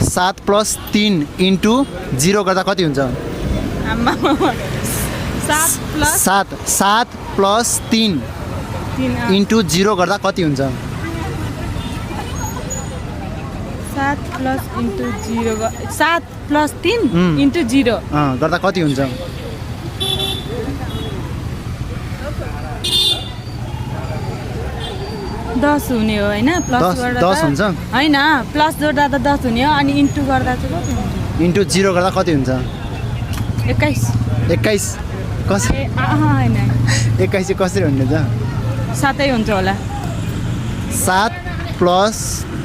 7 + 3 into 0 गर्दा कति हुन्छ? 7 + 3 इन्टु 0 गर्दा कति हुन्छ? 7 + 3 इन्टु 0 गर्दा कति हुन्छ? 10 हुने हो हैन? प्लस 10 हुन्छ? हैन, प्लस जोड्दा त 10 हुने हो अनि इन्टु गर्दा चाहिँ कति हुन्छ? इन्टु 0 गर्दा कति हुन्छ? 21 कसरी? हैन 21 चाहिँ कसरी हुने त? 7 हुन्छ होला। 7 +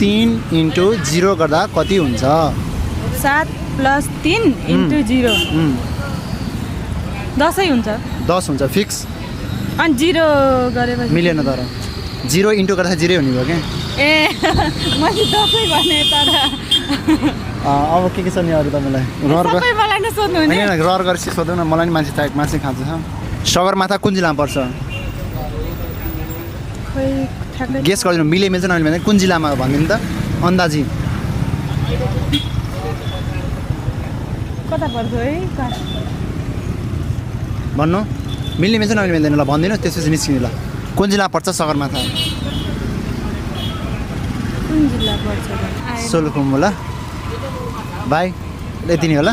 3 इन्टु 0 गर्दा कति हुन्छ? 7 + 3 इन्टु 0 10 हुन्छ। 10 हुन्छ फिक्स? अनि 0 गरेपछि मिलेन तर 0 इन्टु गर्दा 0 हुने भयो क्या। ए मैले 10 भने तर अब के छ नि अरू तपाईँलाई? सबै मलाई नै सोध्नु हुने। होइन रहर गरेर सोधौँ न, मलाई नि मान्छे चाहिएको, मान्छे खान्छ। सगरमाथा कुन जिल्लामा पर्छ? खोइ ठ्याक्कै गेस गरिदिनु, मिले मिल्छ नमिले भने कुन जिल्लामा भनिदिनु त अन्दाजी। कता पर्छ है? भन्नु मिल्ने मिल्छ नमिल्ने मिल्दैन ल भनिदिनु, त्यसपछि निस्किनु ल। कुन जिल्ला पर्छ सगरमाथा? कुन जिल्ला पर्छ? सोलुखुम्बु ल। बाई, यति नै होला।